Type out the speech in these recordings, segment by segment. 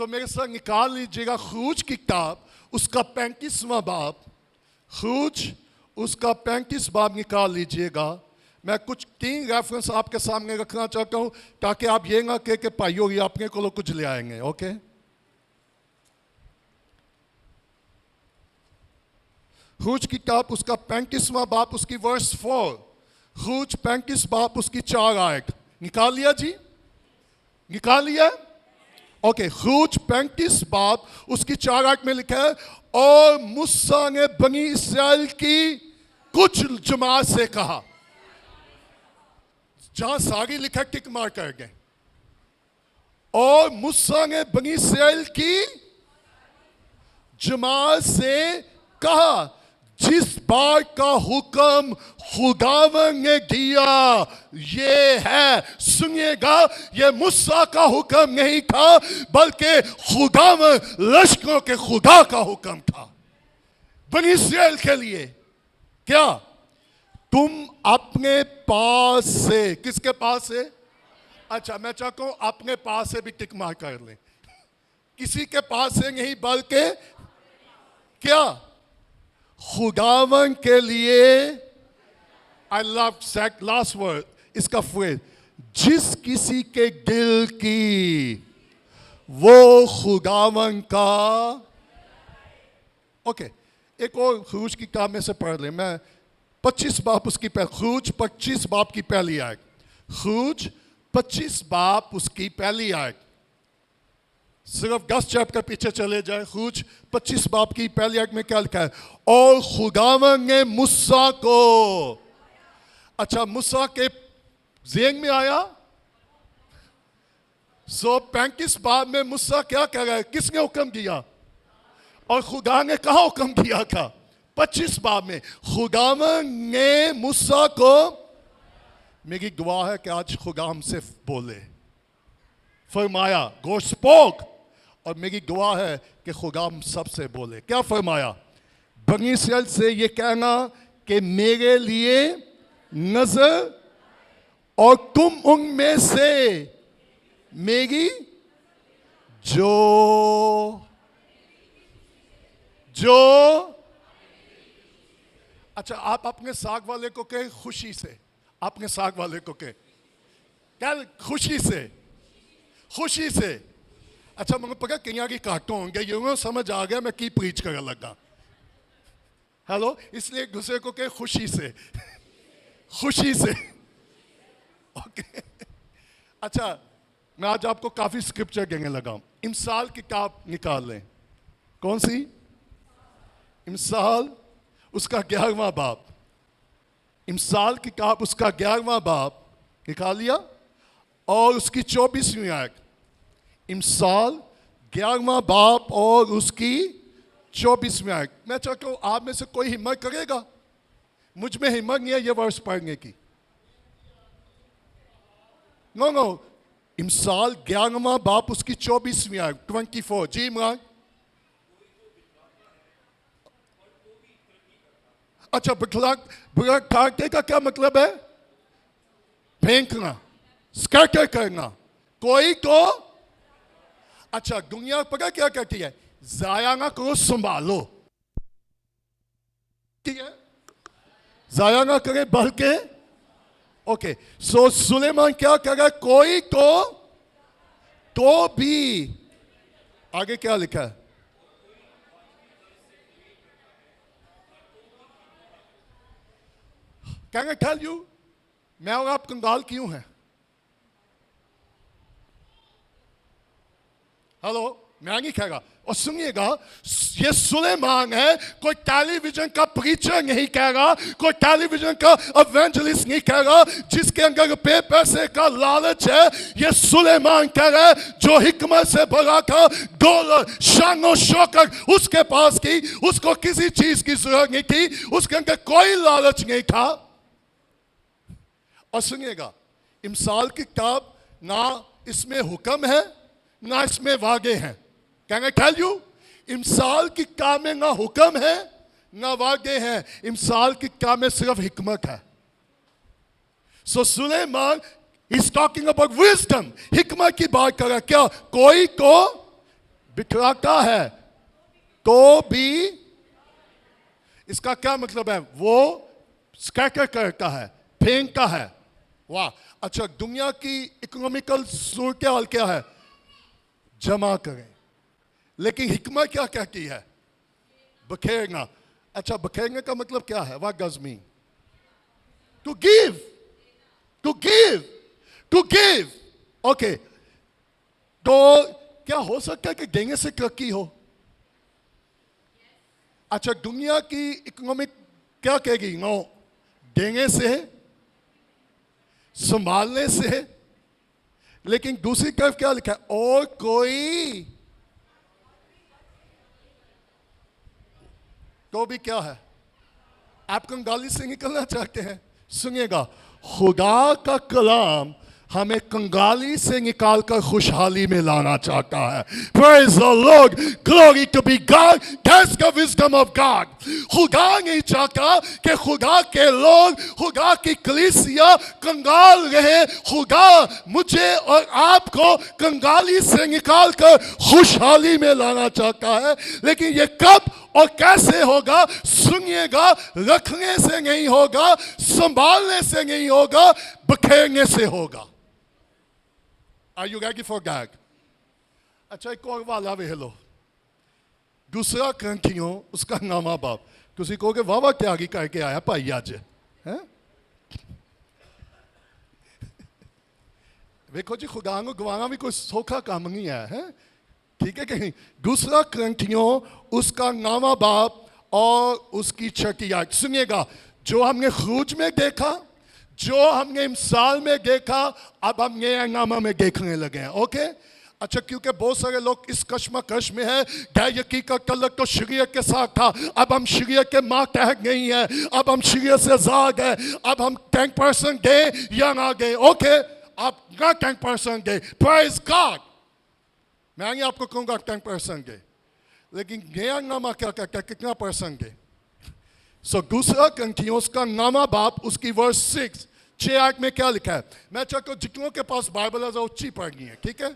तो मेरे साथ निकाल लीजिएगा खरूज की किताब, उसका 35वां बाब। खरूज उसका 35 बाब निकाल लीजिएगा। मैं कुछ 3 रेफरेंस आपके सामने रखना चाहता हूं ताकि आप ये ना कहे कि भाइयों ये अपने को कुछ ले आएंगे। ओके, खरूज की किताब उसका 35वां बाब, उसकी वर्स 4। खरूज 35 बाब उसकी 4 आयत। निकाल लिया जी? निकाल लिया? ओके, खरूज 35 बाब उसकी 4 आयत में लिखा है, और मूसा ने बनी इस्राएल की कुछ जमात से कहा। जहां सारी लिखा टिक मार कर गए। और मूसा ने बनी इस्राएल की जमात से कहा, जिस बात का हुक्म खुदावन ने दिया ये है। सुनिएगा, ये मूसा का हुक्म नहीं था बल्कि खुदावन लश्करों के खुदा का हुक्म था बनी इस्राएल के लिए। क्या? तुम अपने पास से, किसके पास से? अच्छा, मैं चाहता हूं अपने पास से भी टिक मार कर लें। किसी के पास से नहीं बल्कि क्या? खुदावन के लिए। I love set last word, इसका फ्रेज, जिस किसी के दिल की वो खुदावन का। ओके, एक और खरूज की किताब में से पढ़ ले। मैं 25 बाब उसकी खरूज 25 बाब की पहली आयत। खरूज 25 बाब उसकी पहली आयत। सिर्फ 10 चैप्टर पीछे चले जाए। खरूज 25 बाब की पहली आयत में क्या लिखा है? और खुदावन ने मूसा को। अच्छा, मूसा के ज़हन में आया? 35 बाब में मूसा क्या कह रहा है? किसने हुक्म दिया? और खुदा ने कहा हुक्म दिया था? 25 बाब में खुदावन ने मूसा को। मेरी दुआ है कि आज खुदा हमसे बोले, फरमाया, गॉड स्पोक। और मेरी दुआ है कि खुदा हम सबसे बोले। क्या फरमाया? बनी इस्राएल से ये कहना कि मेरे लिए नजर, और तुम उनमें से मेरी जो अच्छा, आप अपने साग वाले को कहे खुशी से। अपने साग वाले को कहे क्या? खुशी से, खुशी से। अच्छा, मुझे पता कहीं की काटो होंगे, यूं समझ आ गया मैं की प्रीच कर लगा। हेलो, इसलिए एक दूसरे को कहे खुशी से, खुशी से। ओके, अच्छा, मैं आज आपको काफी स्क्रिप्चर कहने लगा। इमसाल की किताब निकाल लें। कौन सी? इमसाल उसका 11वां बाब। इमसाल की किताब उसका 11वां बाब निकाल लिया, और उसकी 24वीं आयत। इमसाल 11वां बाब और उसकी 24वीं आयत। मैं चाहता हूं आप में से कोई हिम्मत करेगा? मुझ में हिम्मत नहीं है ये वर्ष पढ़ने की। नो, इमसाल 11वां बाब उसकी 24वीं आयत, 24। जी इमरान। अच्छा, बुखारते का क्या मतलब है? फेंकना, स्कैटर करना। कोई को। अच्छा, दुनिया पता क्या कहती है? जाया ना करो, संभालो। ठीक है, जाया ना करे बल्कि। ओके, सो सुलेमान क्या करेगा? कोई तो भी। आगे क्या लिखा है? Can I tell you, मैं और आप कंगाल क्यों हैं? हेलो, मैं नहीं कहेगा। और सुनिएगा, ये सुलेमान है, कोई टेलीविजन का प्रीचर नहीं कहेगा, कोई टेलीविजन का एवेंजलिस्ट नहीं कहेगा जिसके अंदर रुपए पैसे का लालच है। ये सुलेमान कह रहा है जो हिकमत से भरा था, दौलत शान शौकत उसके पास की, उसको किसी चीज की जरूरत नहीं थी, उसके अंदर कोई लालच नहीं था। और सुनिएगा, इमसाल की किताब ना इसमें हुक्म है ना इसमें वागे हैं। Can I tell you? इमसाल की किताब में ना हुक्म है ना वागे हैं। इमसाल की किताब में सिर्फ हिकमत है। So Suleiman is talking about wisdom, हिकमत की बात कर रहा है। क्या? कोई को बिखराता है तो भी, इसका क्या मतलब है? वो स्कैटर करता है, फेंकता है। वाह, अच्छा, दुनिया की इकोनॉमिकल सूरत हाल क्या है? जमा करें। लेकिन हिकमत क्या कहती है? बखेरना। अच्छा, बखेरने का मतलब क्या है? What does mean? To give, to give, to give. Okay, तो क्या हो सकता है कि देने से तरक्की हो? अच्छा, दुनिया की इकोनॉमिक क्या कहेगी? नो, देने से, संभालने से। लेकिन दूसरी तरफ क्या लिखा है? और कोई, तो भी क्या है? आप कंगाली से निकलना चाहते हैं? सुनिएगा, खुदा का कलाम हमें कंगाली से निकालकर खुशहाली में लाना चाहता है। Praise the Lord, glory to be God, that's the wisdom of God। खुदा नहीं चाहता कि खुदा के लोग, खुदा की कलीसिया कंगाल रहे। खुदा मुझे और आपको कंगाली से निकालकर खुशहाली में लाना चाहता है। लेकिन ये कब और कैसे होगा? सुनिएगा, रखने से नहीं होगा, संभालने से नहीं होगा, बखेरने से होगा। Are you ready for that? अच्छा, एक और वाला वे लो, दूसरा क्रंथियों, उसका नामा बाप। तुसी कहोगे वाह वाह त्यागी करके आया भाई आज, हैं? देखो जी, खुदा को गवाना भी कोई सौखा काम नहीं है, हैं? ठीक है कि नहीं? दूसरा क्रंथियों, उसका नामा बाप और उसकी छठी आयत। सुनिएगा, जो हमने खरूज में देखा, जो हमने मिसाल में देखा, अब हम ये नामा में देखने लगे हैं। ओके, अच्छा, क्योंकि बहुत सारे लोग इस कश्मकश में है, गैर का तल्लुक तो शरीयत के साथ था, अब हम शरीयत के मातहत नहीं है, अब हम शरीयत से आजाद है, अब हम 10% गए या ना गए। ओके, आप ना 10% गए, प्रेज गॉड। मैं नहीं आपको कहूँगा 10% गए, लेकिन गया नामा क्या कहता है? कितना परसेंट गए? सो दूसरा क्रंथियों का नामा बाप, उसकी वर्स 6 आठ में क्या लिखा है? मैं चाहता हूँ जितनों के पास बाइबल है उच्ची पढ़नी है, ठीक है?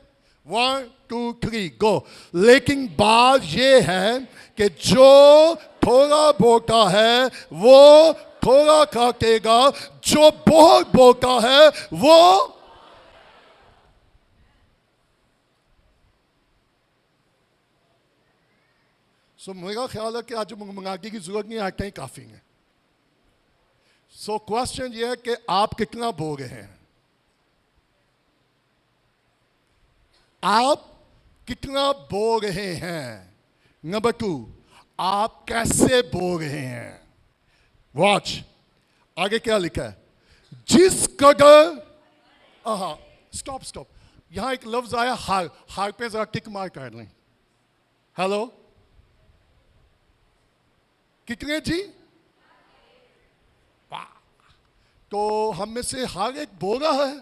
1 2 3 गो। लेकिन बात ये है कि जो थोड़ा बोता है वो थोड़ा काटेगा, जो बहुत बोता है वो। सो मेरा ख्याल है कि आज मंगाने की जरूरत नहीं, आटे ही काफी है। सो क्वेश्चन ये है कि आप कितना बो रहे हैं? आप कितना बो रहे हैं? नंबर 2, आप कैसे बो रहे हैं? वॉच, आगे क्या लिखा है? जिस कदर, स्टॉप, यहां एक लफ्ज आया हार। हार पे जरा टिक मार कर लें। हेलो, कितने जी? तो हम में से हर एक बो रहा है।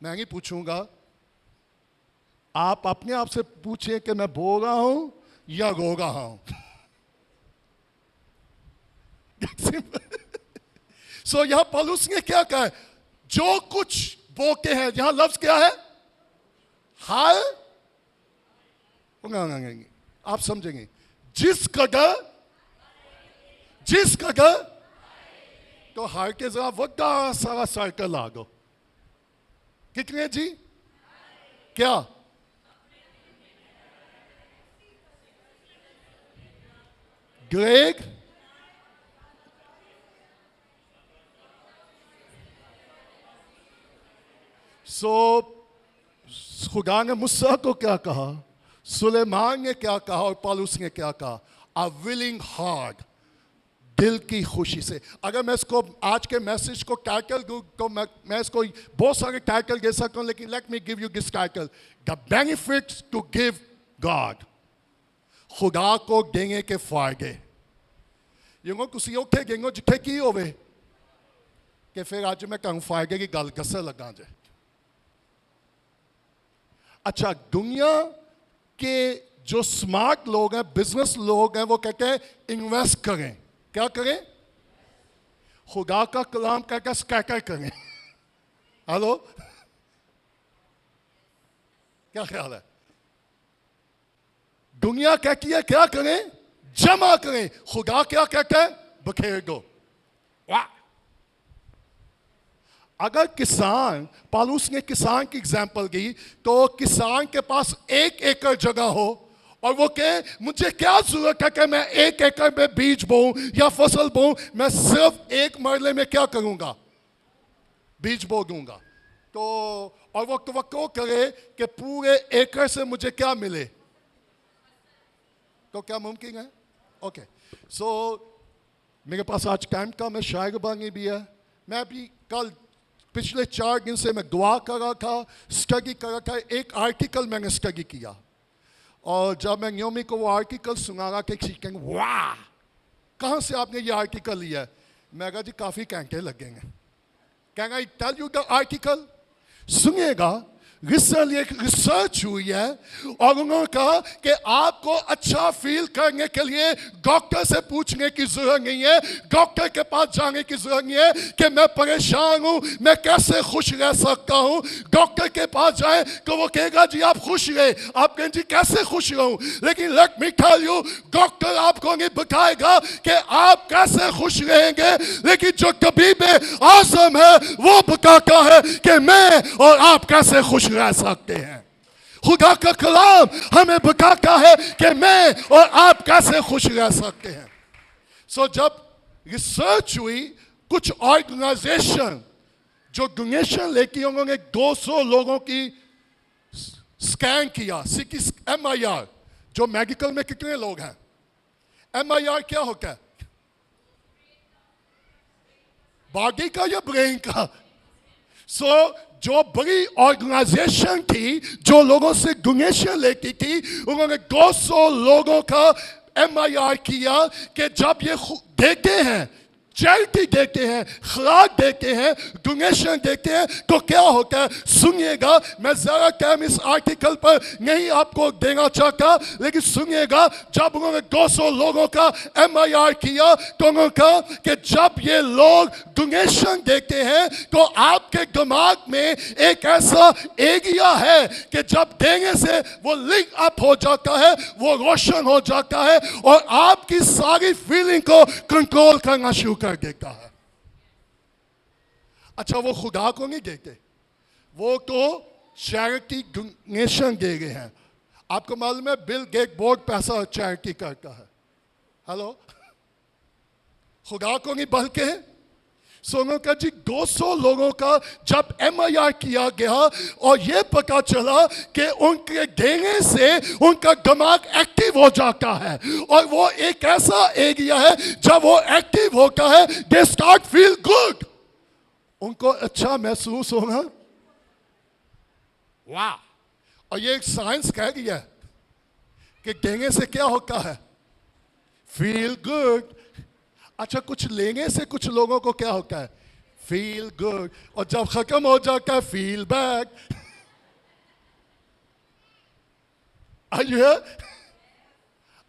मैं नहीं पूछूंगा, आप अपने आप से पूछें कि मैं बो रहा हूं या रो रहा हूं। सो यहां पौलुस ने क्या कहा है? जो कुछ बोते हैं, यहां लफ्ज क्या है? हाल। आप समझेंगे, जिस कदर, तो हार के जरा वड्डा सारा सर्कल आ गो। कितने जी? क्या? ग्रेग, सो खुदा ने मूसा को क्या कहा, सुलेमान ने क्या कहा और पौलुस ने क्या कहा? अ विलिंग हार्ट, दिल की खुशी से। अगर मैं इसको आज के मैसेज को टाइटल दूं तो मैं इसको बहुत सारे टाइटल दे सकता हूं, लेकिन let me give you this title, the benefits to give God. खुदा को देने के फायदे। यंगो कुछ उठे गेंगो जिथे की होवे कि फिर आज मैं कहूं फायदे की गल गस्से लगा जे। अच्छा, दुनिया के जो स्मार्ट लोग हैं, बिजनेस लोग हैं, वो कहते हैं इन्वेस्ट करें। क्या करें? खुदा का कलाम कहकर स्कैटर करें। हेलो, क्या ख्याल है? दुनिया कहती है क्या करें? जमा करें। खुदा क्या कहता है? बखेर दो। वाह! अगर किसान, पौलुस ने किसान की एग्जांपल दी, तो किसान के पास 1 एकड़ जगह हो और वो कहे मुझे क्या जरूरत है कि मैं 1 एकड़ में बीज बोऊं या फसल बोऊं, मैं सिर्फ 1 मरले में क्या करूंगा? बीज बो दूंगा। तो और वो तवक्को करे कि पूरे एकड़ से मुझे क्या मिले, तो क्या मुमकिन है? ओके, सो मेरे पास आज टाइम का, मैं शायर बनी भी है। मैं अभी कल पिछले 4 दिन से मैं दुआ कर रहा था, स्टडी कर रहा था। एक आर्टिकल मैंने स्टडी किया और जब मैं न्योमी को वो आर्टिकल सुना रहा था, कहेंगे वाह कहाँ से आपने ये आर्टिकल लिया है? मैं कहा जी काफ़ी घंटे लगेंगे। कहेंगे टेल यू द आर्टिकल, सुनिएगा। रिसर्च हुई है और उन्होंने कहा कि आपको अच्छा फील करने के लिए डॉक्टर से पूछने की जरूरत नहीं है, डॉक्टर के पास जाने की जरूरत नहीं है कि मैं परेशान हूं, मैं कैसे खुश रह सकता हूं। डॉक्टर के पास जाए तो वो कहेगा जी आप खुश रहे, आप कहें जी कैसे खुश रहूं, लेकिन let me tell you, doctor आपको नहीं बताएगा कि आप कैसे खुश रहेंगे, लेकिन जो तबीब आज़म है वो बताता है कि मैं और आप कैसे खुश रह सकते हैं। खुदा का कलाम हमें बताता है कि मैं और आप कैसे खुश रह सकते हैं। सो जब रिसर्च हुई, कुछ ऑर्गेनाइजेशन जो डोनेशन लेके उन्होंने 200 लोगों की स्कैन किया, सीटी MIR, जो मेडिकल में कितने लोग हैं? MIR क्या होता है? बॉडी का या ब्रेन का? जो बड़ी ऑर्गेनाइजेशन थी जो लोगों से डोनेशन लेती थी, उन्होंने 200 लोगों का MIR किया कि जब ये देते हैं, चैरिटी देते हैं, खराक देते हैं, डोनेशन देते हैं, तो क्या होता है? सुनिएगा, मैं ज़रा टाइम इस आर्टिकल पर नहीं आपको देना चाहता, लेकिन सुनिएगा। जब उन्होंने 200 लोगों का MIR किया तो उन्होंने कहा कि जब ये लोग डोनेशन देते हैं तो आपके दिमाग में एक ऐसा एरिया है कि जब देने से वो लिंक अप हो जाता है, वो रोशन हो जाता है और आपकी सारी फीलिंग को कंट्रोल करना शुरू कर देता है। अच्छा, वो खुदा को नहीं देते, वो तो चैरिटी डोनेशन दे रहे हैं। आपको मालूम है बिल गेट बहुत पैसा चैरिटी करता है। हेलो, खुदा को नहीं बल्कि सोनू का जी 200 लोगों का जब MIR किया गया और ये पता चला कि उनके देने से उनका दिमाग एक्टिव हो जाता है और वो एक ऐसा एरिया है जब वो एक्टिव होता है, दे स्टार्ट फील गुड, उनको अच्छा महसूस होगा। वाह! और ये एक साइंस कह गया है कि देने से क्या होता है? Feel good. अच्छा, कुछ लेने से कुछ लोगों को क्या होता है? Feel good. और जब खत्म हो जाता है फील बैड।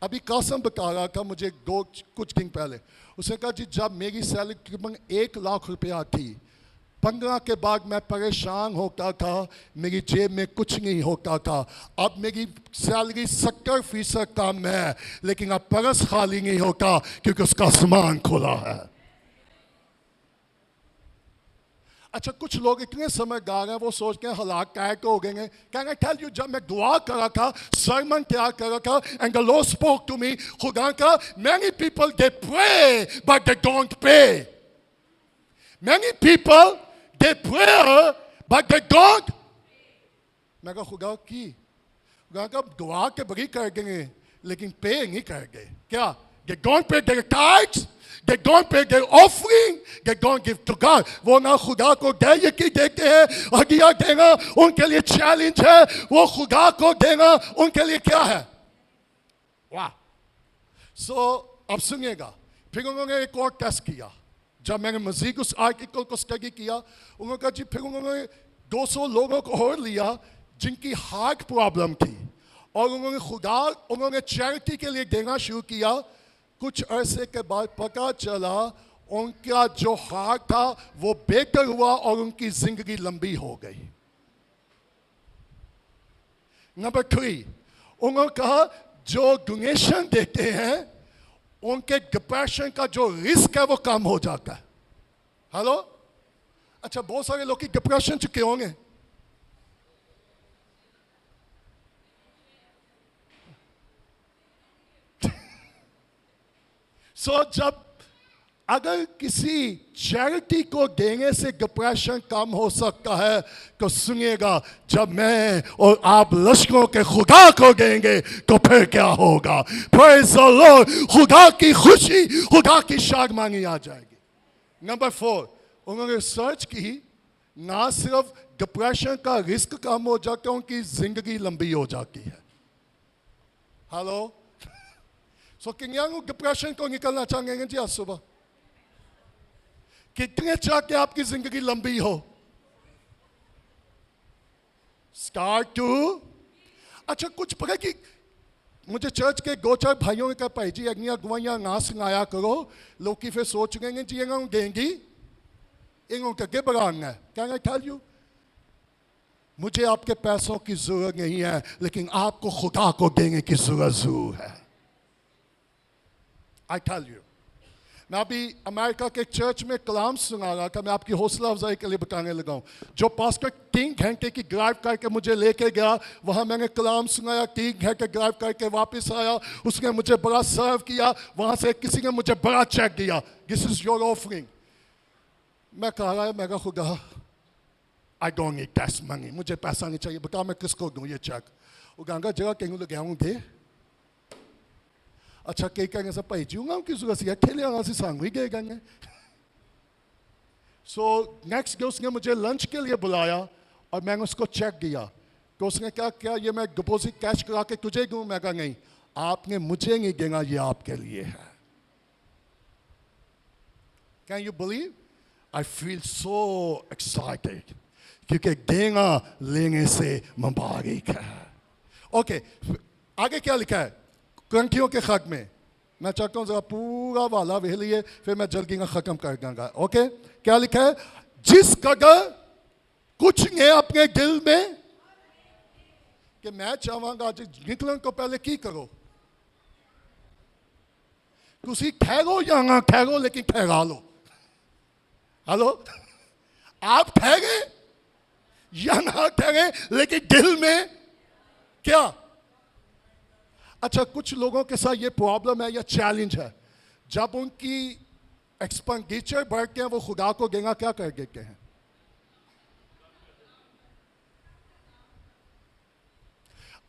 अभी कसम बता रहा था मुझे कुछ दिन पहले, उसने कहा जी जब मेरी सैलरी तकरीबन 1 लाख रुपया थी, 15 के बाद मैं परेशान होता था, मेरी जेब में कुछ नहीं होता था। अब मेरी सैलरी 70% कम है, लेकिन अब परस खाली नहीं होता क्योंकि उसका सामान खुला है। अच्छा, कुछ लोग इतने समझदार हैं, वो सोचते हैं हालात क्या हो गए। कैन आई टेल यू, जब मैं दुआ कर रहा था, सरमन तैयार कर रहा था, and the lord spoke to me, खुदा का many people they pray but they don't pay. Many people they pray but they don't। मैं कहा खुदा की, खुदा का दुआ के बड़ी कर देंगे लेकिन पे नहीं करेंगे। क्या? they don't pay their tithes, they don't pay their offering, they don't give to God। वो ना खुदा को दे की देते हैं, हदिया देना उनके लिए चैलेंज है, वो खुदा को देना उनके लिए क्या है? वाह! अब सुनिएगा, फिर उन्होंने एक और टेस्ट किया। जब मैंने मजीद उस आर्टिकल को स्टडी किया, उन्होंने कहा जी फिर उन्होंने 200 लोगों को और लिया जिनकी हार्ट प्रॉब्लम थी और उन्होंने चैरिटी के लिए देना शुरू किया। कुछ अरसे के बाद पता चला उनका जो हार्ट था वो बेहतर हुआ और उनकी जिंदगी लंबी हो गई। नंबर 3, उन्होंने कहा जो डोनेशन देते हैं उनके डिप्रेशन का जो रिस्क है वो कम हो जाता है। हेलो, अच्छा बहुत सारे लोग की डिप्रेशन चुके होंगे। जब अगर किसी चैरिटी को देने से डिप्रेशन कम हो सकता है तो सुनिएगा, जब मैं और आप लश्करों के खुदा को देंगे तो फिर क्या होगा? प्रेज़ द लॉर्ड, खुदा की खुशी, खुदा की शादमानी आ जाएगी। नंबर 4, उन्होंने रिसर्च की, ना सिर्फ डिप्रेशन का रिस्क कम हो जाता है, उनकी जिंदगी लंबी हो जाती है। हेलो, कितने डिप्रेशन को निकलना चाहेंगे जी आज सुबह? कितने चाहते आपकी जिंदगी लंबी हो? स्टार्ट टू, अच्छा कुछ पता कि मुझे चर्च के 2-4 भाइयों ने कहा, भाई जी अग्नि अगुवाइयां ना सुनाया करो, लोग की फिर सोच रहे हैं जी इन्होंने देंगी, इन्होंने के बगान है। कैन आई टेल यू, मुझे आपके पैसों की जरूरत नहीं है, लेकिन आपको खुदा को देने की जरूरत जरूर है। आई टेल यू, मैं अभी अमेरिका के चर्च में कलाम सुना रहा था, मैं आपकी हौसला अफजाई के लिए बताने लगा हूँ। जो पास्टर 3 घंटे की ड्राइव करके मुझे लेके गया, वहाँ मैंने कलाम सुनाया, 3 घंटे ड्राइव करके वापस आया, उसने मुझे बड़ा सर्व किया, वहाँ से किसी ने मुझे बड़ा चेक दिया, दिस इज योर ऑफरिंग। मैं कह रहा है, मैं कहा खुदा I don't need that money, मुझे पैसा नहीं चाहिए, बता मैं किसको दूँ ये चेक? वो कहूँगा जगह कहीं लगे हूँ दे। अच्छा कई कहेंगे सब भाई जी की जरूरत है, ठेले आना से सांग ही गए गए। सो नेक्स्ट डे उसने मुझे लंच के लिए बुलाया और मैंने उसको चेक दिया, तो उसने क्या क्या ये मैं डिपॉजिट कैश करा के तुझे दूँ? मैं कहा नहीं, आपने मुझे नहीं देना, ये आपके लिए है। Can you believe? I feel so excited, क्योंकि देना लेने से मुबारक है। ओके, आगे क्या लिखा है ग्रंथियों के खत में? मैं चाहता हूं जरा पूरा वाला वह लिए, फिर मैं जल्दी खत्म कर दूंगा। ओके, क्या लिखा है? जिस कदर कुछ ने अपने दिल में, कि मैं चाहूंगा निकलने को पहले की करो, तुसी ठहरो या ना ठहरो, लेकिन ठहरा लो। हेलो, आप ठहरे या ना ठहरे, लेकिन दिल में क्या? अच्छा कुछ लोगों के साथ ये प्रॉब्लम है या चैलेंज है, जब उनकी एक्सपेंडिचर बढ़ते हैं वो खुदा को देना क्या कर देते हैं?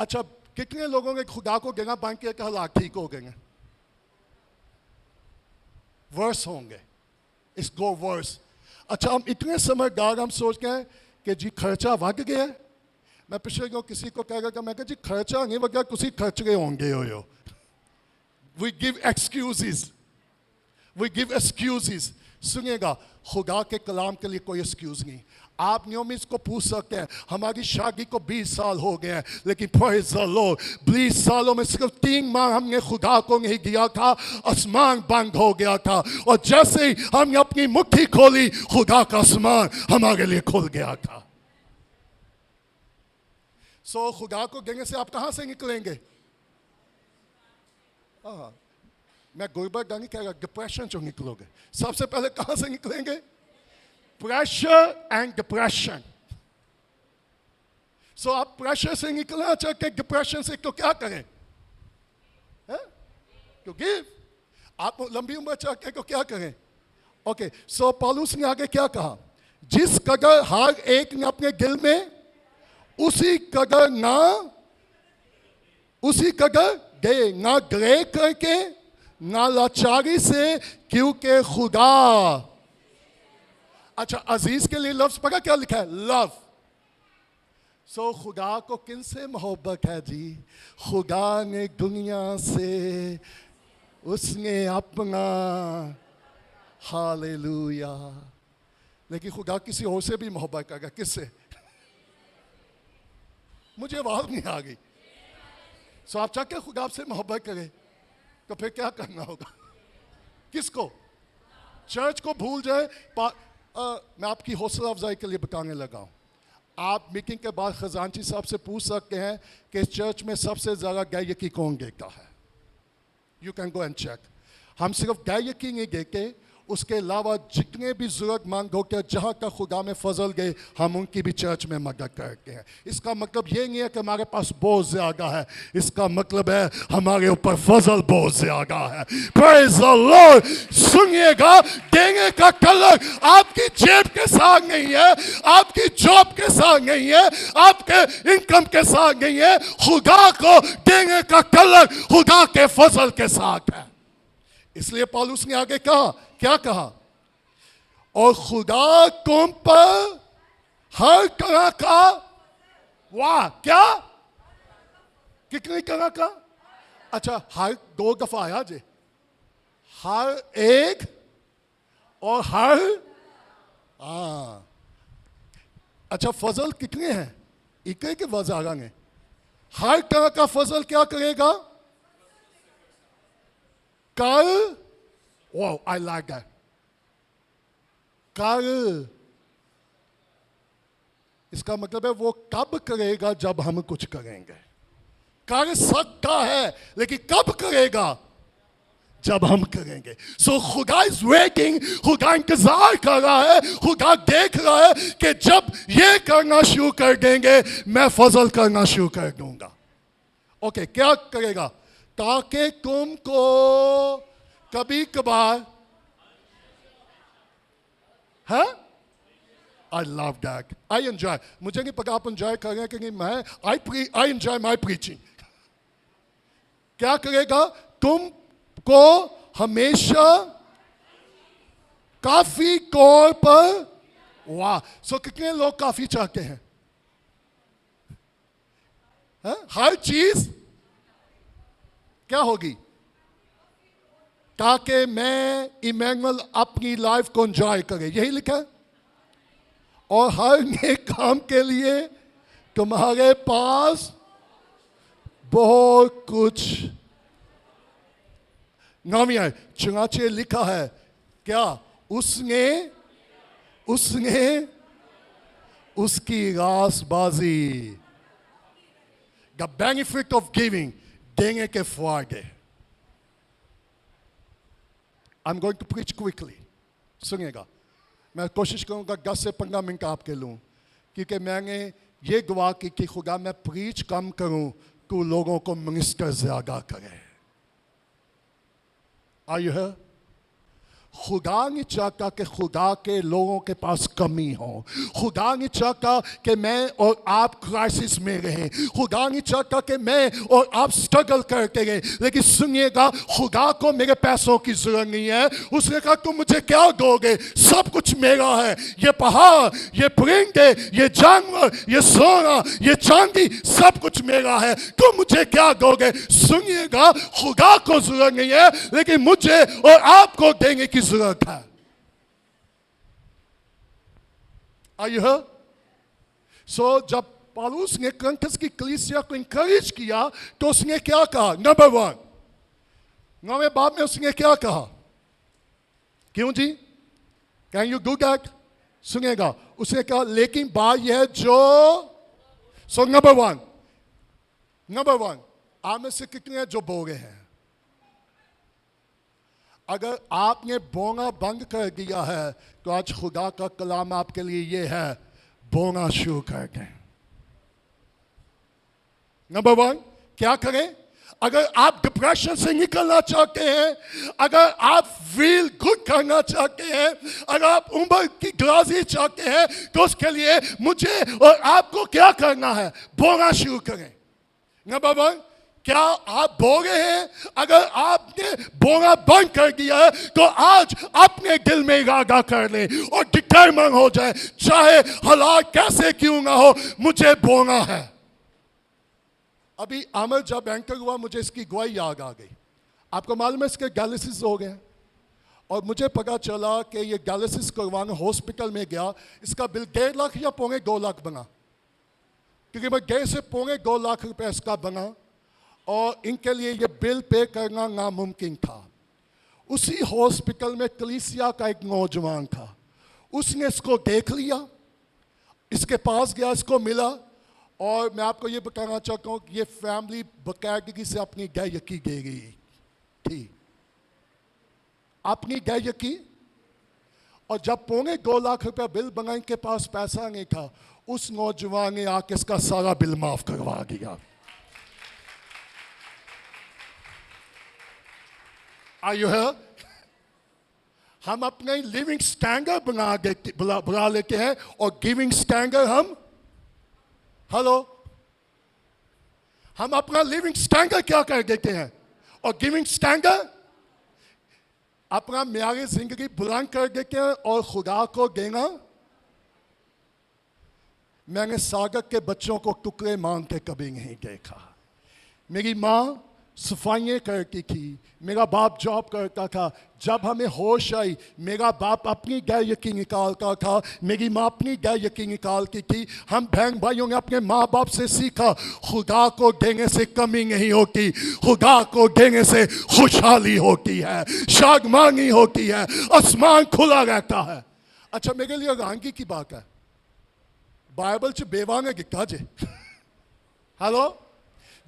अच्छा कितने लोगों ने खुदा को देना बंद किया, हालात ठीक हो गए? वर्स होंगे, इस गो वर्स। अच्छा हम इतने समझदार, हम सोचते हैं कि जी खर्चा बढ़ गया है। मैं पिछले को किसी को कह रहा, मैं कहा जी खर्चा नहीं वगैरह, कुछ खर्च गए होंगे हो। We give excuses, we give excuses. सुनिएगा, खुदा के कलाम के लिए कोई एक्सक्यूज नहीं। आप नियमित को पूछ सकते हैं, हमारी शादी को 20 साल हो गए हैं, लेकिन प्रेज़ द लॉर्ड 20 सालों में सिर्फ 3 माह हमने खुदा को नहीं दिया था, आसमान बंद हो गया था, और जैसे ही हमने अपनी मुट्ठी खोली, खुदा का आसमान हमारे लिए खुल गया था। खुदा को देने से आप कहां से निकलेंगे? मैं गुर्बत नहीं कह रहा, डिप्रेशन से निकलोगे। सबसे पहले कहां से निकलेंगे? Pressure and depression. आप प्रेशर से निकलना चाहते, डिप्रेशन से तो क्या करें? तो गिव। आप लंबी उम्र चाहते तो क्या करें? ओके, पौलुस ने आगे क्या कहा? जिस कदर हर एक ने अपने दिल में, उसी कदर दे, ना ग्रे करके, ना लाचारी से, क्योंकि खुदा। अच्छा अजीज के लिए लफ्ज पता क्या लिखा है? लव। खुदा को किन से मोहब्बत है जी? खुदा ने दुनिया से उसने अपना, हालेलुया। लेकिन खुदा किसी और से भी मोहब्बत करेगा। किससे? मुझे आवाज नहीं आ गई। आप चाहते खुदा आपसे मोहब्बत करे तो फिर क्या करना होगा? किसको? चर्च को भूल जाए। मैं आपकी हौसला अफजाई के लिए बताने लगा हूं। आप मीटिंग के बाद खजांची साहब से पूछ सकते हैं कि इस चर्च में सबसे ज़्यादा गायकी कौन देखता है. You can go and check. हम सिर्फ गायकी नहीं देखते, उसके अलावा जितने भी ज़रूरतमंद होते हैं जहाँ का खुदा में फजल गए, हम उनकी भी चर्च में मदद करते हैं. इसका मतलब ये नहीं है कि हमारे पास बहुत ज़्यादा है, इसका मतलब है हमारे ऊपर फजल बहुत ज़्यादा है. Praise the Lord. सुनिएगा, देने का कलर आपकी जेब के साथ नहीं है, आपकी जॉब के साथ नहीं है, आपके इनकम के साथ नहीं है. खुदा को देने का कलर खुदा के फजल के साथ है. इसलिए पौलुस ने आगे कहा, क्या कहा? और खुदा तुम पर हर तरह का, वाह, क्या, कितनी तरह का? अच्छा, हर 2 दफा आया जे, हर एक और हर, अच्छा, फजल कितने हैं? इक्के के वजह है. हर तरह का फजल क्या करेगा? कल, wow, I like that. कल, इसका मतलब है वो कब करेगा? जब हम कुछ करेंगे. कर सकता है, लेकिन कब करेगा? जब हम करेंगे. सो खुदा इज वेटिंग, खुदा इंतजार कर रहा है, खुदा देख रहा है कि जब ये करना शुरू कर देंगे, मैं फजल करना शुरू कर दूंगा. ओके, क्या करेगा? ताकि तुमको कभी कभार, है, I love that, I enjoy. मुझे नहीं पता आप एंजॉय कर रहे हैं कि नहीं. मैं आई एंजॉय माई प्रीचिंग. क्या करेगा? तुमको हमेशा काफी तौर पर, वाह. सो कितने लोग काफी चाहते हैं? हर चीज क्या होगी? ताकि मैं इमैनुअल अपनी लाइफ को एंजॉय करे. यही लिखा है. और हर नेक काम के लिए तुम्हारे पास बहुत कुछ नाम है. चुनाचे लिखा है क्या? उसने उसकी रासबाजी. द बेनिफिट ऑफ गिविंग, देंगे के फायदे. I'm going to preach quickly. सुनिएगा, मैं कोशिश करूंगा 10 से 15 मिनट आपके लूं, क्योंकि मैंने ये दुआ की कि खुदा मैं प्रीच कम करूं तो लोगों को मिनिस्टर ज्यादा करे. Are you here? खुदा नहीं चाहता कि खुदा के लोगों के पास कमी हो. खुदा नहीं चाहता कि मैं और आप क्राइसिस में रहें. खुदा नहीं चाहता कि मैं और आप स्ट्रगल करते रहें. लेकिन सुनिएगा, खुदा को मेरे पैसों की जरूरत नहीं है. उसने कहा तुम मुझे क्या दोगे? सब कुछ मेरा है. ये पहाड़, ये परिंदे, ये जानवर, ये सोना, ये चांदी, सब कुछ मेरा है. तुम मुझे क्या दोगे? सुनिएगा, खुदा को जरूरत नहीं है, लेकिन मुझे और आपको देने की जरूरत है. Are you here? So जब पौलुस ने कुरिन्थस की कलीसिया को इंकरेज किया तो उसने क्या कहा? नंबर 1, 9वें बाब में उसने क्या कहा? क्यों जी? Can you do that? सुनिएगा, उसने कहा लेकिन बात यह जो, so नंबर 1, आप में से कितने जो बोले हैं? अगर आपने बोना बंद कर दिया है तो आज खुदा का कलाम आपके लिए ये है, बोना शुरू कर दें. नंबर 1, क्या करें? अगर आप डिप्रेशन से निकलना चाहते हैं, अगर आप फील गुड करना चाहते हैं, अगर आप उम्र की दराजी चाहते हैं, तो उसके लिए मुझे और आपको क्या करना है? बोना शुरू करें. नंबर 1, क्या आप बो रहे हैं? अगर आपने बोना बंद कर दिया है तो आज अपने दिल में इरादा कर ले और डिटरमाइन हो जाए, चाहे हालात कैसे क्यों ना हो, मुझे बोना है. अभी आमिर जब एंकर हुआ मुझे इसकी गवाही याद आ गई. आपको मालूम है इसके डायलिसिस हो गए और मुझे पता चला कि ये डायलिसिस करवाने हॉस्पिटल में गया. इसका बिल 1.5 लाख या 2.25 लाख बना, क्योंकि मैं 1.5 से 2.25 लाख रुपए इसका बना और इनके लिए ये बिल पे करना नामुमकिन था. उसी हॉस्पिटल में कलीसिया का एक नौजवान था, उसने इसको देख लिया, इसके पास गया, इसको मिला, और मैं आपको ये बताना चाहता हूँ कि ये फैमिली बाकायदगी से अपनी गायकी दे गई थी, अपनी गायकी। और जब 2.25 रुपया बिल बना, इनके पास पैसा नहीं था, उस नौजवान ने आके इसका सारा बिल माफ करवा दिया। आयु है, हम अपने लिविंग स्टैंडर्ड बना लेते हैं और गिविंग स्टैंडर्ड हम अपना लिविंग स्टैंडर्ड क्या कर देते हैं और गिविंग स्टैंडर्ड अपना म्यारी जिंदगी बुलंद कर देते हैं और खुदा को देना। मैंने सागर के बच्चों को टुकड़े मांग के कभी नहीं देखा। मेरी माँ सफाइयाँ करती थी, मेरा बाप जॉब करता था। जब हमें होश आई, मेरा बाप अपनी गायकी निकालता था, मेरी माँ अपनी गायकी निकालती थी। हम बहन भाइयों ने अपने माँ बाप से सीखा, खुदा को देने से कमी नहीं होती, खुदा को देने से खुशहाली होती है, शागमानी होती है, आसमान खुला रहता है। अच्छा, मेरे लिए रांगी की बात है, बाइबल च बेवा ने दिखा जे। हेलो,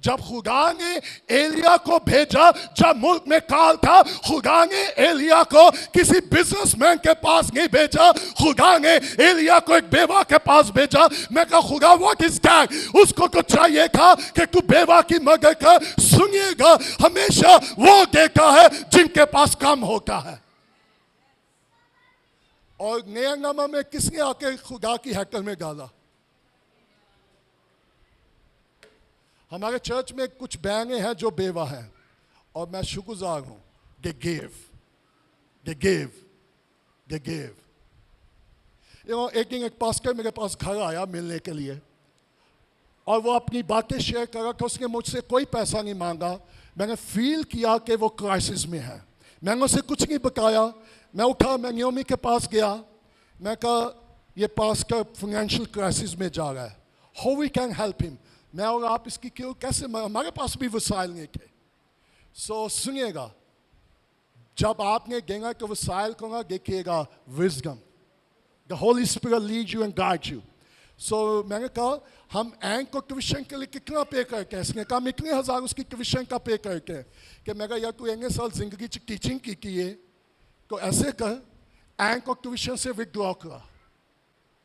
जब खुदा ने एलिया को भेजा, जब मुल्क में काल था, खुदा ने एलिया को किसी बिजनेसमैन के पास नहीं भेजा, खुदा ने एलिया को एक बेवा के पास भेजा। मैं कहा, खुदा व्हाट इज दैट? उसको तो चाहिए था कि तू बेवा की मदद कर। सुनिएगा, हमेशा वो देता है जिनके पास कम होता है। और नया नामा में किसने आके खुदा की हैकल में डाला? हमारे चर्च में कुछ बहनें हैं जो बेवा हैं, और मैं शुक्रगुजार हूं। They give. एक दिन एक पास्टर मेरे पास घर आया मिलने के लिए, और वो अपनी बातें शेयर कर रहा था। उसने मुझसे कोई पैसा नहीं मांगा। मैंने फील किया कि वो क्राइसिस में है। मैंने उसे कुछ नहीं बताया। मैं उठा, मैं नियोमी के पास गया। मैं कहा, ये पास्टर फाइनेंशियल क्राइसिस में जा रहा है, how we can help him. मैं और आप इसकी क्यों, कैसे, हमारे पास भी वसाइल नहीं थे। सो सुनिएगा, जब आपने देंगे तो वसाइल को ना देखिएगा, wisdom, the holy spirit lead you and guide you. So मैंने कहा, हम एंक को ट्यूशन के लिए कितना पे करके हैं? इसने कहा, हम इतने हज़ार उसकी ट्यूशन का पे करके हैं। कि मैं कहा, यार तू इतने साल जिंदगी च टीचिंग की है, तो ऐसे कर, एंक को ट्यूशन से विड्रॉ करा।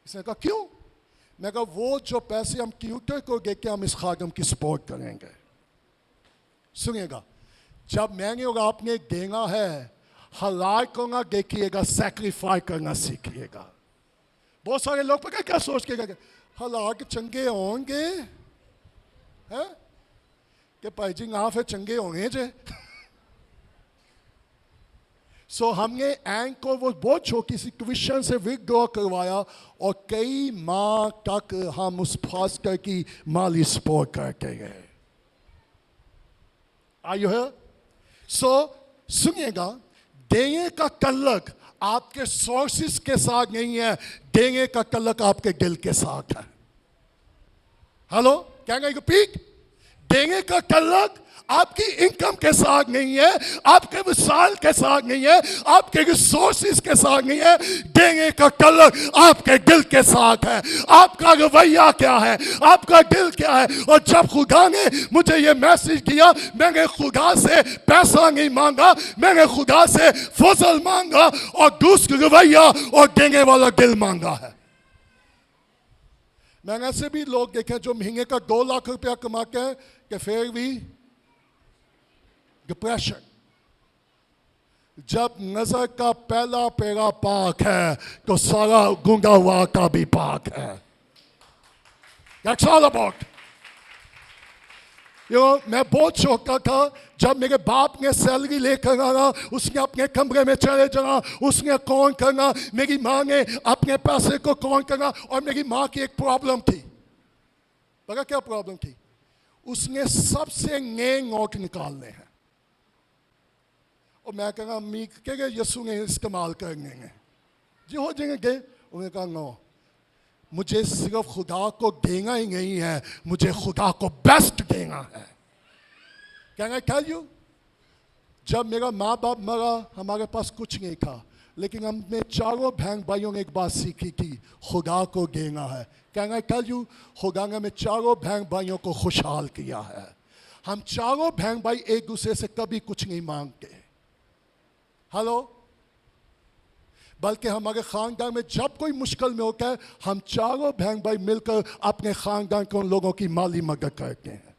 इसने कहा, क्यों? मैं कहा, वो जो पैसे हम ट्यूटर को दे के हम इस खादम की सपोर्ट करेंगे। सुनिएगा, जब मैंने और आपने देना है, हलाल को ना देखिएगा, सैक्रिफाइस करना सीखिएगा। बहुत सारे लोग पता क्या सोच के गए, हलाल के चंगे होंगे हैं कि भाई जी ना फिर चंगे होंगे जे। सो हमने एंक को वो बहुत छोटी सी ट्यूशन से विड्रॉ करवाया, और कई माह तक हम उस फास्टर की माली सपोर्ट करते गए। आयु है। सो सुनिएगा, देने का तल्लक आपके सोर्सेस के साथ नहीं है, देने का तल्लक आपके दिल के साथ है। हेलो, क्या कहेंगे पीक? देने का तल्लक आपकी इनकम के साथ नहीं है, आपके विशाल के साथ नहीं है, आपके रिसोर्सेस के साथ नहीं है। देने का तल्लक आपके दिल के साथ है। आपका रवैया क्या है, आपका दिल क्या है। और जब खुदा ने मुझे ये मैसेज दिया, मैंने खुदा से पैसा नहीं मांगा, मैंने खुदा से फजल मांगा और दूसरा रवैया और देने वाला दिल मांगा है। मैंने ऐसे भी लोग देखे जो महीने का 2 लाख रुपया कमाते हैं कि फिर भी डिप्रेशन। जब नजर का पहला पेड़ा पाक है तो सारा गूंगा हुआ का भी पाक है। That's all about. मैं बहुत छोटा था जब मेरे बाप ने सैलरी लेकर आना, उसने अपने कमरे में चले जाना, उसने कौन करना, मेरी माँ ने अपने पैसे को कौन करना। और मेरी माँ की एक प्रॉब्लम थी, पता क्या प्रॉब्लम थी? उसने सबसे नए नोट निकालने हैं। और मैं कहना, अम्मी क्या यसू ने इस्तेमाल करने हैं जी, हो जाएंगे। उन्होंने कहा, नो, मुझे सिर्फ खुदा को देना ही नहीं है, मुझे खुदा को बेस्ट देना है। क्या टेल यू, जब मेरा माँ बाप मरा, हमारे पास कुछ नहीं था। लेकिन हमने चारों बहन भाइयों ने एक बात सीखी थी, खुदा को देना है। कैन आई टेल यू, खुदा ने चारों बहन भाइयों को खुशहाल किया है। हम चारों बहन भाई एक दूसरे से कभी कुछ नहीं मांगते, हेलो, बल्कि हमारे खानदान में जब कोई मुश्किल में होता है, हम चारों बहन भाई मिलकर अपने खानदान के उन लोगों की माली मदद करते हैं।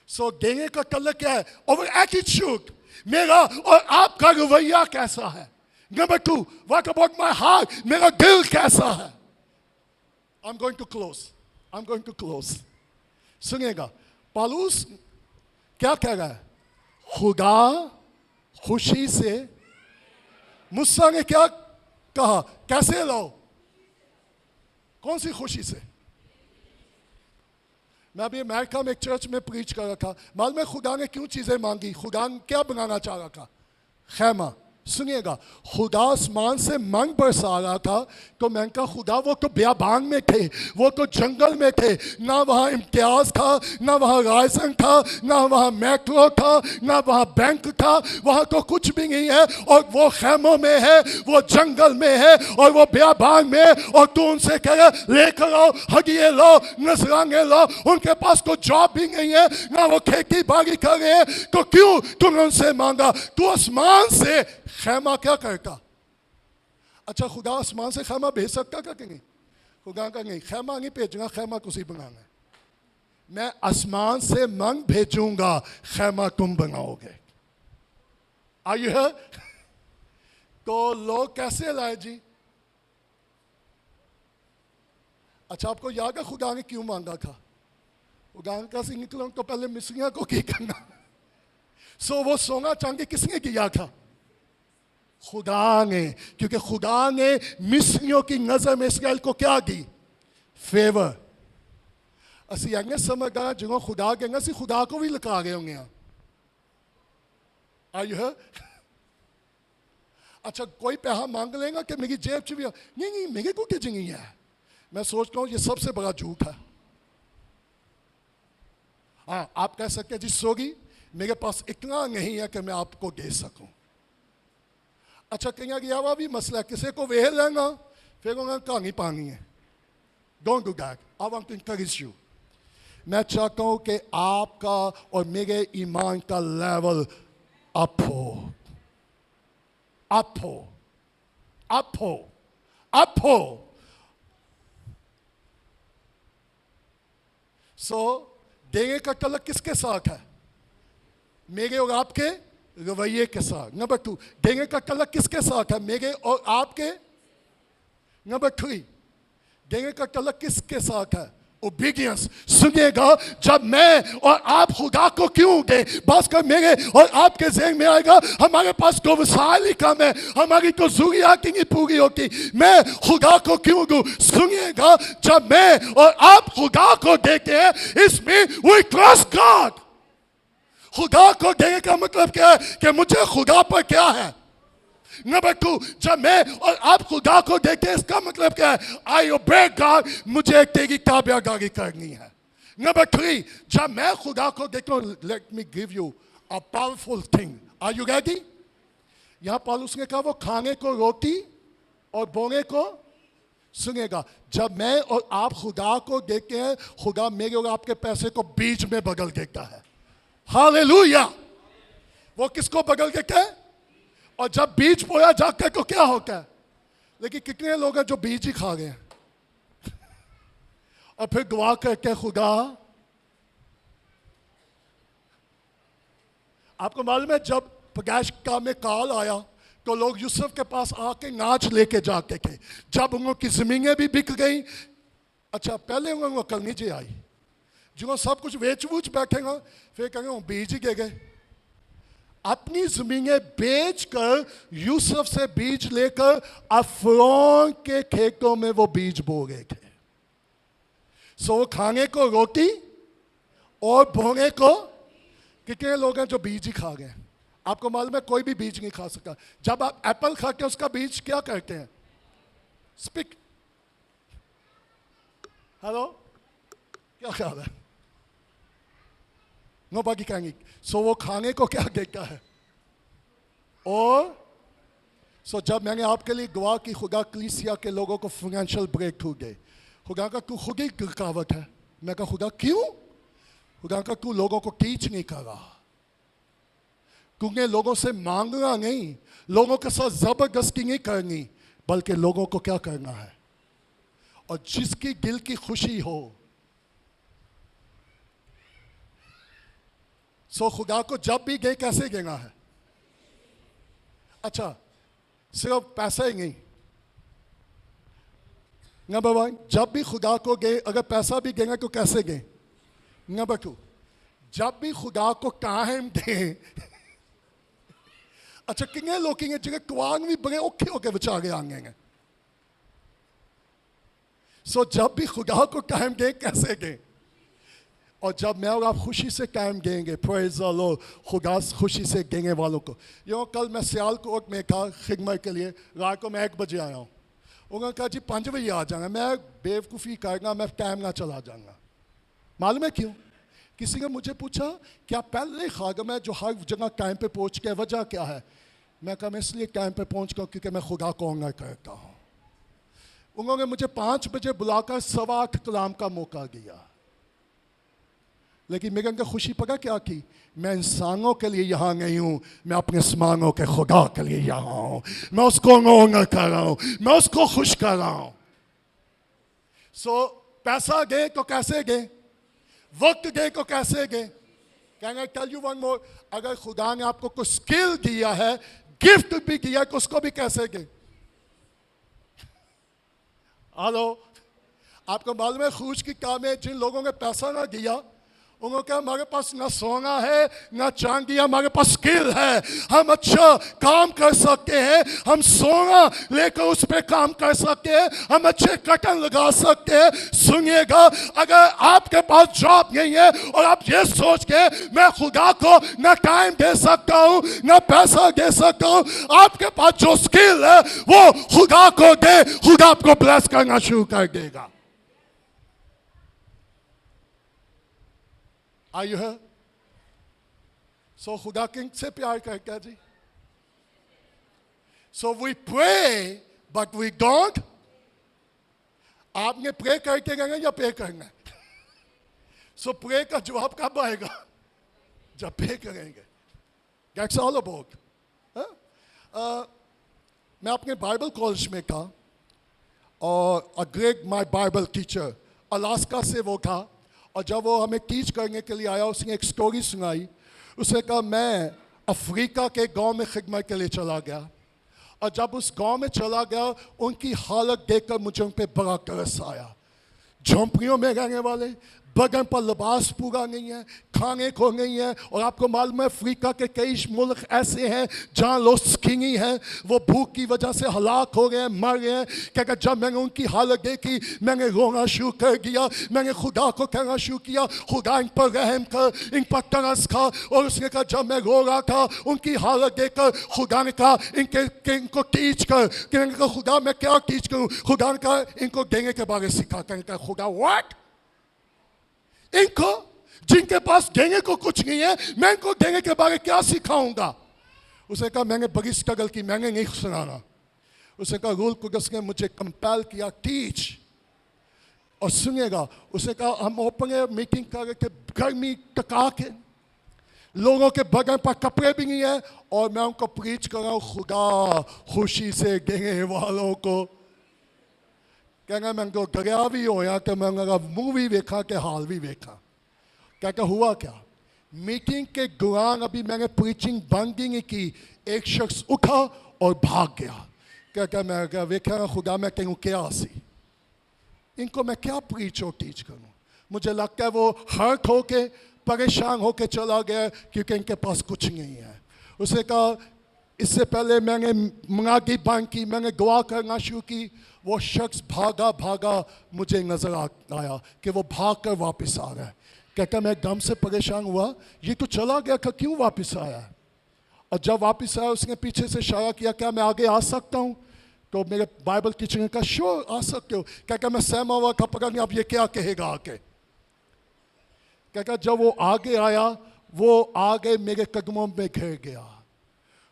सो देने का कलर क्या है? और एटीट्यूड, मेरा और आपका रवैया कैसा है। Number 2, what about my heart, मेरा दिल कैसा है। I am going to close. सुनिएगा, पौलुस क्या कह रहा है? खुदा खुशी से, मूसा ने क्या कहा? कैसे लाओ? कौन सी खुशी से? मैं अभी अमेरिका में एक चर्च में प्रीच कर रहा था। मालूम है खुदा ने क्यों चीजें मांगी? खुदा ने क्या बनाना चाह रहा था? खैमा। सुनिएगा, खुदा आसमान से मन बरसा रहा था, तो मैंने कहा खुदा वो तो बियाबान में थे, वो तो जंगल में थे, ना वहाँ इम्तियाज था, ना वहाँ रायसन था, ना वहाँ मेट्रो था, ना वहाँ बैंक था, वहाँ तो कुछ भी नहीं है। और वो खैमों में है, वो जंगल में है, और वो बियाबान में है। और तू उनसे कह रहा लेकर आओ, हदिये लो, नजराने लो। उनके पास कोई जॉब भी नहीं है, ना वो खेती बाड़ी कर रहे हैं, तो क्यों तुमने उनसे मांगा? तू आसमान से खैमा क्या करता? अच्छा, खुदा आसमान से खैमा भेज सकता क्या कि नहीं? खुदा का नहीं, खैमा नहीं भेजना, खैमा कुछ बनाना है। मैं आसमान से मन भेजूंगा, खैमा तुम बनाओगे। Are you here? तो लोग कैसे लाए जी? अच्छा, आपको याद है खुदा ने क्यों मांगा था? खुदा का से निकलो तो पहले मिस्रियों को क्या करना? वो सोना चांदी किसने किया था? खुदा ने। क्योंकि खुदा ने मिस्रियों की नजर में इसराइल को क्या दी? फेवर। असि आगे समझदार जो खुदा कहेंगे, असि खुदा को भी लगा गए होंगे। आयु अच्छा, कोई पैसा मांग लेगा कि मेरी जेब च भी नहीं, मेरे को क्या नहीं है। मैं सोचता हूँ ये सबसे बड़ा झूठ है। हाँ, आप कह सकते हैं जी सोगी, मेरे पास इतना नहीं है कि मैं आपको दे सकूं। अच्छा, कहीं गया हुआ भी मसला, किसी को वेह लेना, फिर उन्हें कहानी पानी है। Don't do that. I want to encourage you. मैं चाहता हूं कि आपका और मेरे ईमान का लेवल अप हो, अप हो, अप हो, अप हो। देने का कलर किसके साथ है? मेरे और आपके रवैये के साथ। नंबर 2, देने का कलर किसके साथ है? मेरे और आपके। नंबर 3, देने का कलर किसके साथ है? ओबीडियंस। सुनिएगा, जब मैं और आप खुदा को क्यों दे, बस कर मेरे और आपके ज़हन में आएगा हमारे पास तो वसाइल ही कम है, हमारी तो ज़रूरियात ही नहीं पूरी होती, मैं खुदा को क्यों दूं? सुनिएगा, जब मैं और आप खुदा को देते हैं, इसमें वी ट्रस्ट गॉड। खुदा को देने का मतलब क्या है? कि मुझे खुदा पर क्या है? नंबर 2, जब मैं और आप खुदा को देखते हैं, इसका मतलब क्या है? आई ओबे गॉड, मुझे तेरी ताबेदारी करनी है। नंबर 3, जब मैं खुदा को देखता हूं, let me give you a powerful thing. Are you ready? यहां पौलुस ने कहा वो खाने को रोटी और बोने को। सुनिएगा, जब मैं और आप खुदा को देखते हैं, खुदा मेरे और आपके पैसे को बीज में बदल देता है। हालेलुया। वो किसको बदल देता है? और जब बीज बोया जाकर तो क्या होता है? लेकिन कितने लोग हैं जो बीज ही खा गए और फिर दुआ करके खुदा। आपको मालूम है जब पैदाइश का में काल आया तो लोग यूसुफ के पास आके नाच लेके जाते थे। जब उनकी जमीनें भी बिक गई, अच्छा पहले उनको कल नीचे आई, जो सब कुछ वेच वूच बैठेगा, फिर कहेंगे बीज ही दे गए। अपनी जमीनें बेचकर यूसुफ से बीज लेकर अफरोन के खेतों में वो बीज बो गए थे। वो खाने को रोटी और बोने को। कितने लोग हैं जो बीज ही खा गए? आपको मालूम है कोई भी बीज नहीं खा सकता। जब आप एप्पल खाते हैं उसका बीज क्या करते हैं? स्पिक। हेलो, क्या ख्याल है? नो बाकी कहेंगे। वो खाने को क्या देता है? और जब मैंने आपके लिए दुआ की खुदा कलीसिया के लोगों को फाइनेंशियल ब्रेक थ्रू दे, खुदा का तू खुद ही गिरकावट है। मैं कहा खुदा क्यों? खुदा का तू लोगों को टीच नहीं कर रहा, तूने लोगों से मांगना नहीं, लोगों के साथ जबरदस्ती नहीं करनी, बल्कि लोगों को क्या करना है, और जिसकी दिल की खुशी हो। खुदा को जब भी गए कैसे देना है? अच्छा, सिर्फ पैसा ही नहीं। नंबर 1, जब भी खुदा को गए, अगर पैसा भी देंगे तो कैसे गए? नंबर 2, जब भी खुदा को टाइम दें। अच्छा, कितने लोग हैं जिन्हें कुआंग भी बड़े औखे होके बेचारे आएंगे। जब भी खुदा को टाइम दें कैसे दें? और जब मैं और आप खुशी से टाइम देंगे, प्रेज़ द लॉर्ड, खुदा खुशी से देंगे वालों को। कल मैं सियालकोट में था खिदमत के लिए, रात को मैं 1 बजे आया हूँ। उन्होंने कहा जी 5 बजे आ जाएंगे। मैं बेवकूफ़ी करूँगा, मैं टाइम ना चला जाऊँगा। मालूम है क्यों? किसी ने मुझे पूछा क्या पहले खागम है जो हर जगह टाइम पे पहुँच के, वजह क्या है? मैं कहा मैं इसलिए टाइम पे पहुँच गया क्योंकि मैं खुदा को ऑनर करता हूँ। उन्होंने मुझे 5 बजे बुलाकर 8:15 कलाम का मौका दिया, लेकिन मेरे अंदर खुशी पता क्या की? मैं इंसानों के लिए यहाँ नहीं हूँ, मैं अपने आसमानों के खुदा के लिए यहाँ हूँ। मैं उसको ऑनर कर रहा हूँ, मैं उसको खुश कर रहा हूँ। पैसा गए तो कैसे गए? वक्त गए तो कैसे गए? Can I tell you one more, अगर खुदा ने आपको कुछ स्किल दिया है, गिफ्ट भी दिया है, तो उसको भी कैसे गए? हेलो, आपको मालूम है खुश की काम है जिन लोगों ने पैसा ना दिया, उन्होंने कहा हमारे पास ना सोना है ना चांदी, हमारे पास स्किल है, हम अच्छा काम कर सकते हैं, हम सोना लेकर उस पर काम कर सकते हैं, हम अच्छे कटन लगा सकते हैं। सुनिएगा, अगर आपके पास जॉब नहीं है और आप ये सोच के मैं खुदा को ना टाइम दे सकता हूँ ना पैसा दे सकता हूँ, आपके पास जो स्किल है वो खुदा को दे, खुदा आपको ब्लेस करना शुरू कर देगा। Are you here? खुदा किन से प्यार करता जी? We pray but we don't. आपने प्रे करके गए या पे करना? प्रे का जवाब कब आएगा? जब पे करेंगे। That's all about. मैं अपने बाइबल कॉलेज में था और a great my Bible teacher Alaska से वो था, और जब वो हमें टीच करने के लिए आया उसने एक स्टोरी सुनाई। उसने कहा मैं अफ्रीका के गांव में खिदमत के लिए चला गया, और जब उस गांव में चला गया उनकी हालत देखकर मुझे उन पर बड़ा तरस आया। झोंपड़ियों में रहने वाले, बदन पर लिबास पूरा नहीं है, खाने को नहीं है। और आपको मालूम है अफ्रीका के कई मुल्क ऐसे हैं जहाँ लोग स्किनी हैं, वो भूख की वजह से हलाक हो गए हैं, मर गए हैं। क्या जब मैंने उनकी हालत देखी मैंने रोना शुरू कर दिया। मैंने खुदा को कहना शुरू किया खुदा इन पर रहम कर, इन पर तरस खा। और उसने कहा जब मैं रो रहा था उनकी हालत देखकर खुदा ने कहा इनको टीच कर। मैंने कहा खुदा मैं क्या टीच करूँ? खुदा ने कहा इनको देने के बारे सिखा। कहा खुदा व्हाट? इनको जिनके पास देने को कुछ नहीं है मैं इनको देने के बारे क्या सिखाऊंगा? उसने कहा मैंने बड़ी स्ट्रगल की, मैंने नहीं सुनाना। उसने कहा रूल कुदस ने मुझे कंपेल किया टीच। और सुनिएगा, उसने कहा हम ओपन मीटिंग कर रहे थे, गर्मी टका के, लोगों के बगन पर कपड़े भी नहीं है, और मैं उनको प्रीच कर रहा हूँ खुदा खुशी से देने वालों को। कहना मैं तो डरिया भी होया कि मैं मुंह भी देखा कि हाल भी देखा। क्या हुआ क्या? मीटिंग के दौरान अभी मैंने प्रीचिंग बंद ही नहीं की, एक शख्स उठा और भाग गया। क्या मैं देखा खुदा मैं कहूँ क्या सी, इनको मैं क्या प्रीच और टीच करूँ? मुझे लगता है वो हर्ट होके परेशान होके चला गया क्योंकि इनके पास कुछ नहीं है। उसने कहा इससे पहले मैंने मुनादी बंद की, मैंने दुआ करना शुरू की, वो शख्स भागा भागा मुझे नजर आया कि वो भाग कर वापस आ रहा है। कहता मैं गम से परेशान हुआ, ये तो चला गया था, क्यों वापस आया? और जब वापस आया उसने पीछे से इशारा किया क्या मैं आगे आ सकता हूँ? तो मेरे बाइबल टीचर ने कहा श्योर आ सकते हो। कहता मैं सहमा हुआ था, पता नहीं अब ये क्या कहेगा आके। कहता जब वो आगे आया वो आगे मेरे कदमों में घिर गया।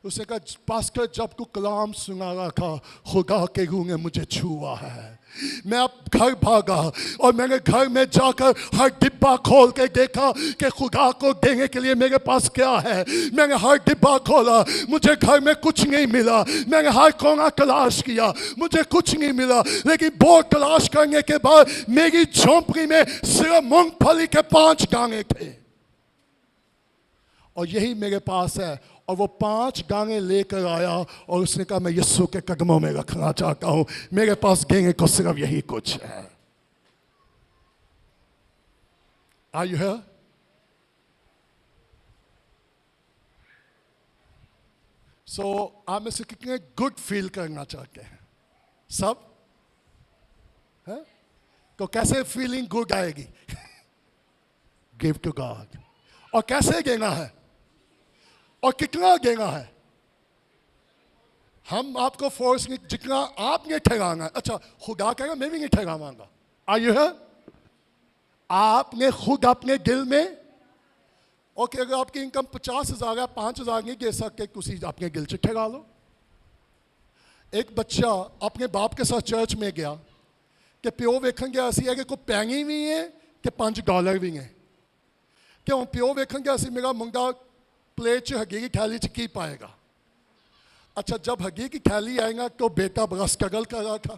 उसने कहा पास्टर जब को कलाम सुना रहा था खुदा के रूह ने मुझे छुआ है। मैं अब घर भागा और मैंने घर में जाकर हर डिब्बा खोल के देखा कि खुदा को देने के लिए मेरे पास क्या है। मैंने हर डिब्बा खोला, मुझे घर में कुछ नहीं मिला। मैंने हर कोना तलाश किया, मुझे कुछ नहीं मिला। लेकिन बहुत तलाश करने के बाद मेरी झोंपड़ी में सिर्फ मूंगफली के 5 दाने थे और यही मेरे पास है। और वो 5 दाने लेकर आया और उसने कहा मैं यीशु के कदमों में रखना चाहता हूं, मेरे पास देने को सिर्फ यही कुछ है। Are you here? So आप में से कितने गुड फील करना चाहते हैं? सब है? तो कैसे फीलिंग गुड आएगी? Give to God. और कैसे देना है और कितना देना है? हम आपको फोर्स नहीं, जितना आपने ठहराना है। अच्छा, खुदा कहेगा मैं भी नहीं ठहरावांगा। आयु है आपने खुद अपने दिल में, ओके अगर आपकी इनकम 50,000 है, 5,000 नहीं दे सकते, किसी अपने दिल से ठहरा लो। एक बच्चा अपने बाप के साथ चर्च में गया कि प्यो वेखेंगे ऐसी है कि कोई पैनी भी है कि $5 भी है। क्यों प्यो वेखेंगे ऐसी मेरा मुंडा प्लेट च हगी की थैली च की पाएगा। अच्छा जब हगी की थैली आएगा तो बेटा बड़ा स्ट्रगल कर रहा था,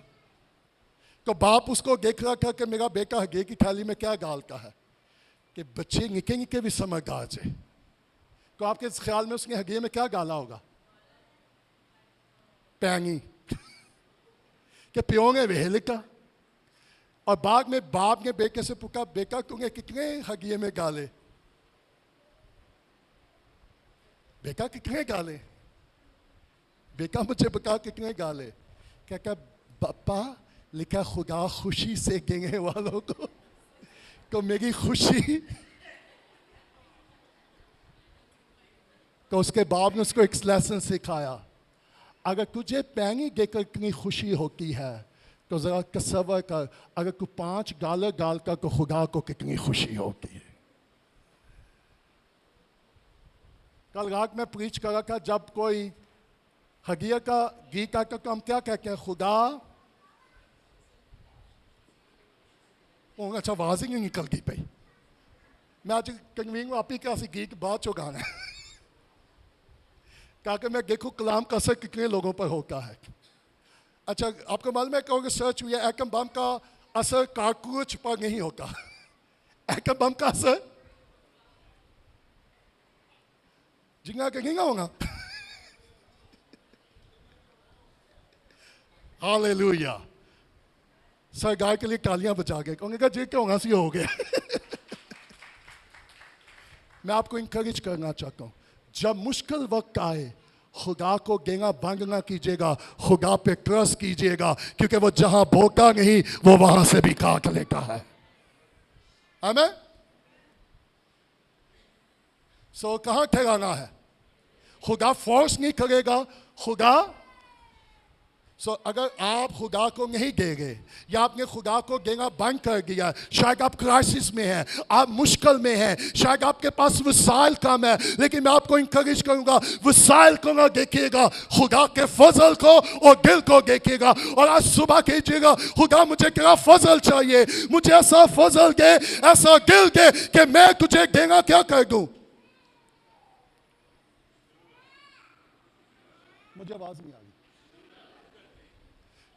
तो बाप उसको देख रहा था कि मेरा बेटा हगी की थैली में क्या डालता है, कि बच्चे निके निके भी समझदार थे। तो आपके ख्याल में उसने हगी में क्या डाला होगा? पैनी कि प्यो ने वह लिखा। और बाद में बाप ने बेटे से पूछा बेटा तूने कितने हगिए में डाले? बेटा कितने गाले? बेटा मुझे बता कितने गाले? क्या क्या पापा लिखा खुदा खुशी से देने वालों को, तो मेरी खुशी। तो उसके बाद ने उसको एक लेसन सिखाया, अगर तुझे पैनी देकर इतनी खुशी होती है तो जरा तसव्वुर कर अगर तू 5 गाल डालकर तो खुदा को कितनी खुशी होती है। कल रात में प्रीच कर रहा था, जब कोई हगिया का गीत आता तो हम क्या कहते हैं? खुदा। अच्छा आवाज ही नहीं निकलती भाई। मैं आज कन्वीन आप ही कैसी गीत बात चो गाना है ताकि मैं देखूँ कलाम का असर कितने लोगों पर होता है। अच्छा आपको मालूम है कहोगे सर्च हुआ एटम बम का असर काकरोच पर नहीं होता। एटम बम का असर जिंगा कहेंगे होगा। हालेलुया। सर गाय के लिए तालियां बजा गए, कहोगे जी क्यों हंसी हो गए। मैं आपको इंकरेज करना चाहता हूं, जब मुश्किल वक्त आए खुदा को देना बंद ना कीजिएगा, खुदा पे ट्रस्ट कीजिएगा, क्योंकि वो जहां बोता नहीं वो वहां से भी काट लेता है। आमेन। सो कहां ठहराना है? खुदा फोर्स नहीं करेगा। खुदा अगर आप खुदा को नहीं देंगे या आपने खुदा को देना बंद कर दिया, शायद आप क्राइसिस में हैं, आप मुश्किल में हैं, शायद आपके पास वसाइल कम है, लेकिन मैं आपको इंकरेज करूंगा वसाइल को ना देखिएगा, खुदा के फजल को और दिल को देखिएगा। और आज सुबह कीजिएगा खुदा मुझे क्या फजल चाहिए, मुझे ऐसा फजल दे, ऐसा दिल दे कि मैं तुझे देना क्या कर दूं। मुझे आवाज नहीं आ रही।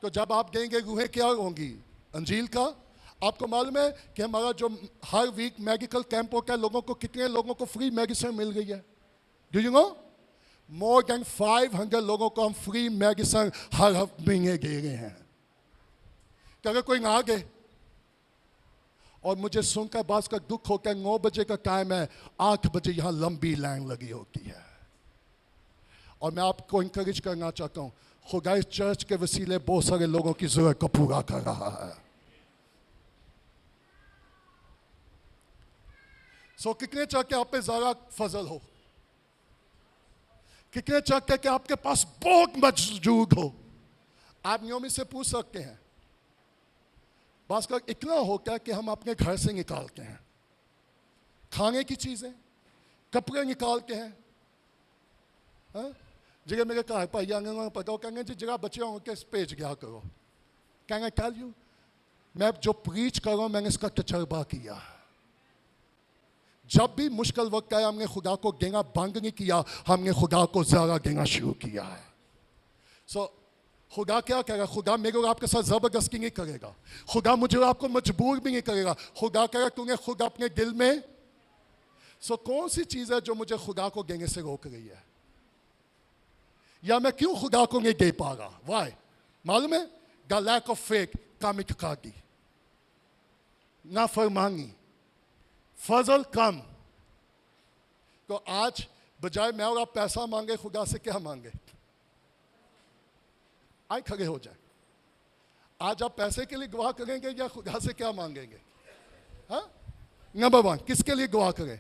तो जब आप देंगे रूहें क्या होंगी? अंजील का। आपको मालूम है कि हमारा जो हर वीक मेडिकल कैंप होता है, लोगों को कितने लोगों को फ्री मेडिसिन मिल गई है? Do you know? More than 500 लोगों को हम फ्री मेडिसिन हर महीने दे रहे हैं। तो अगर कोई ना गए, और मुझे सुनकर बात का दुख होता है, 9 बजे का टाइम है, 8 बजे यहाँ लंबी लाइन लगी होती है। और मैं आपको इंकरेज करना चाहता हूँ, खुदा इस चर्च के वसीले बहुत सारे लोगों की जरूरत को पूरा कर रहा है। सो कितने चाहते आप पे ज़्यादा फजल हो? कितने चाहते कि आपके पास बहुत मौजूद हो? आप नियमित से पूछ सकते हैं। बस का इतना होता है कि हम अपने घर से निकालते हैं, खाने की चीजें, कपड़े निकालते हैं, ਜਿਹੜੇ ਮੇਰੇ ਘਰ ਭਾਈ ਆਂਗੇ ਉਹਨਾਂ ਨੂੰ ਪਤਾ, ਉਹ ਕਹਿੰਗੇ ਜੀ ਜਿਹੜਾ बच्चे होंगे किस भेज गया करो। कैन आई टेल यू, मैं जो प्रीच कर रहा हूँ मैंने इसका तजर्बा किया। जब भी मुश्किल वक्त आया हमने खुदा को देना बंद नहीं किया, हमने खुदा को ज़रा देना शुरू किया है। सो खुदा क्या कहेगा? खुदा मेरे और आपके साथ ज़बरदस्ती नहीं करेगा, खुदा मुझे और आपको मजबूर भी नहीं करेगा। खुदा कहेगा तूने खुद अपने दिल में। सो कौन सी चीज़ है जो मुझे खुदा को देने से रोक रही है, या मैं क्यों खुदा को नहीं दे पा रहा? वाई? मालूम है? द लैक ऑफ फेथ, कामिककादी, नाफरमानी, फजल कम। तो आज बजाय मैं और आप पैसा मांगे, खुदा से क्या मांगे? आए खड़े हो जाए। आज आप पैसे के लिए दुआ करेंगे या खुदा से क्या मांगेंगे? हाँ, नंबर वन, किसके लिए दुआ करें?